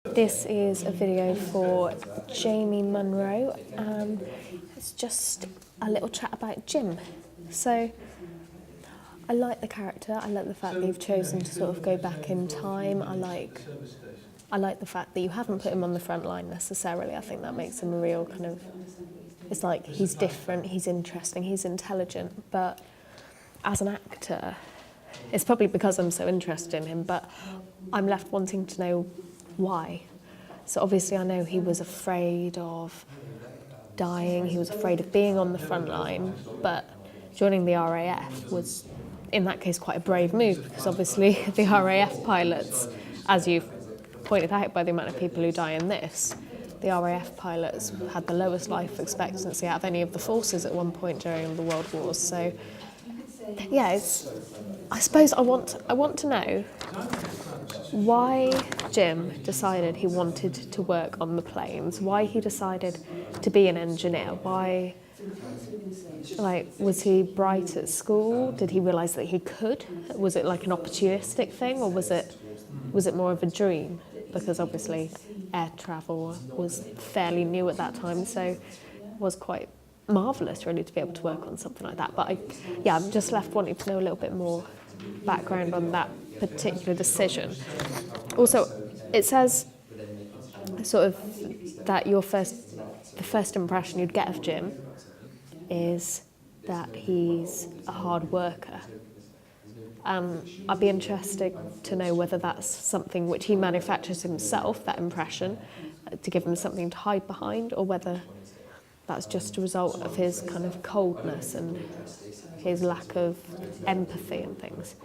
This is a video for Jamie Munroe. It's just a little chat about Jim. So I like the character. I like the fact that you've chosen to sort of go back in time. I like the fact that you haven't put him on the front line necessarily. I think that makes him a real kind of, it's like he's different, he's interesting, he's intelligent, but as an actor, it's probably because I'm so interested in him, but I'm left wanting to know why. So obviously I know he was afraid of dying, he was afraid of being on the front line, but joining the RAF was, in that case, quite a brave move, because obviously the RAF pilots, as you've pointed out by the amount of people who die in this, the RAF pilots had the lowest life expectancy out of any of the forces at one point during the World Wars. So yeah, I suppose I want to know why Jim decided he wanted to work on the planes, why he decided to be an engineer, why, was he bright at school? Did he realise that he could? Was it like an opportunistic thing, or was it more of a dream? Because obviously air travel was fairly new at that time, so it was quite marvellous really to be able to work on something like that. But I'm just left wanting to know a little bit more background on that particular decision. Also, it says sort of that the first impression you'd get of Jim is that he's a hard worker. I'd be interested to know whether that's something which he manufactures himself, that impression, to give him something to hide behind, or whether that's just a result of his kind of coldness and his lack of empathy and things.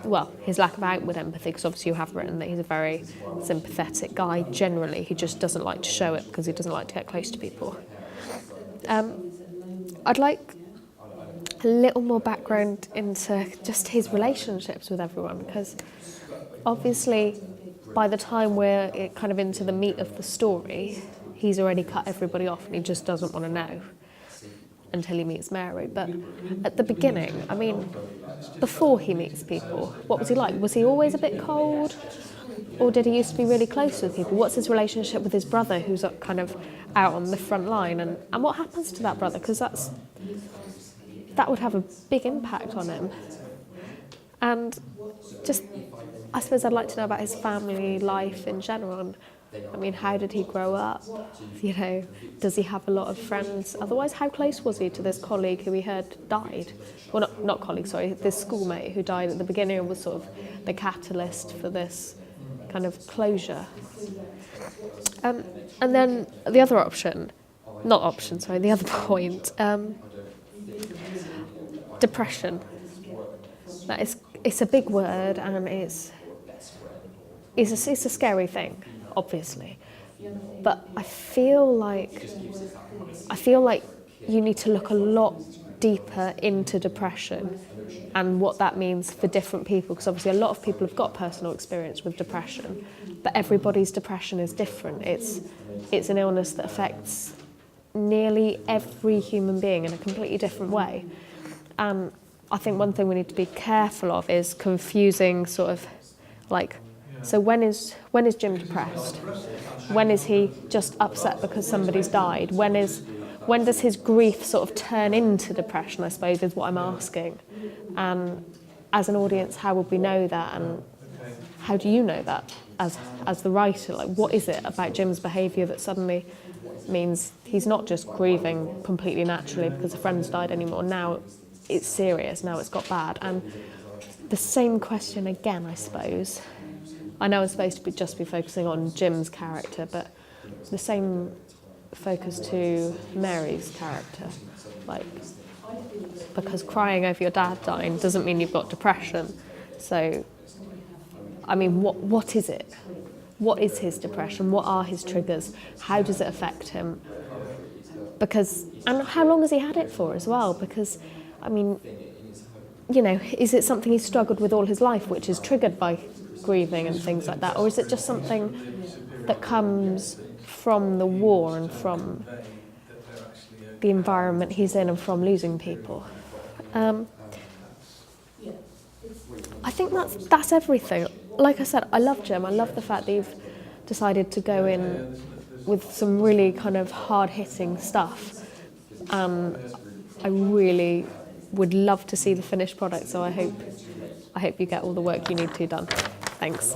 Well, his lack of outward empathy, because obviously you have written that he's a very sympathetic guy generally. He just doesn't like to show it because he doesn't like to get close to people. I'd like a little more background into just his relationships with everyone, because obviously by the time we're kind of into the meat of the story, he's already cut everybody off and he just doesn't want to know until he meets Mary. But at the beginning, I mean, before he meets people, what was he like? Was he always a bit cold? Or did he used to be really close with people? What's his relationship with his brother, who's kind of out on the front line? And what happens to that brother? Because that would have a big impact on him. And just, I suppose I'd like to know about his family life in general. And I mean, how did he grow up? You know, does he have a lot of friends? Otherwise, how close was he to this colleague who he heard died? Well, not colleague, sorry, this schoolmate who died at the beginning and was sort of the catalyst for this kind of closure. And then the other the other point, depression. It's a big word, and it's a scary thing, obviously. But I feel like you need to look a lot deeper into depression and what that means for different people, because obviously a lot of people have got personal experience with depression, but everybody's depression is different. It's an illness that affects nearly every human being in a completely different way. And I think one thing we need to be careful of is confusing sort of so when is Jim depressed? When is he just upset because somebody's died? When does his grief sort of turn into depression, I suppose, is what I'm asking. And as an audience, how would we know that? And how do you know that as the writer? Like, what is it about Jim's behaviour that suddenly means he's not just grieving completely naturally because a friend's died anymore? Now it's serious, now it's got bad. And the same question again, I suppose. I know I'm supposed to just be focusing on Jim's character, but the same focus to Mary's character. Because crying over your dad dying doesn't mean you've got depression. So, I mean, what is it? What is his depression? What are his triggers? How does it affect him? And how long has he had it for as well? Because, I mean, you know, is it something he's struggled with all his life, which is triggered by grieving and things like that? Or is it just something that comes from the war and from the environment he's in and from losing people? I think that's everything. Like I said, I love Jim. I love the fact that you've decided to go in with some really kind of hard-hitting stuff. I really would love to see the finished product, so I hope you get all the work you need to done. Thanks.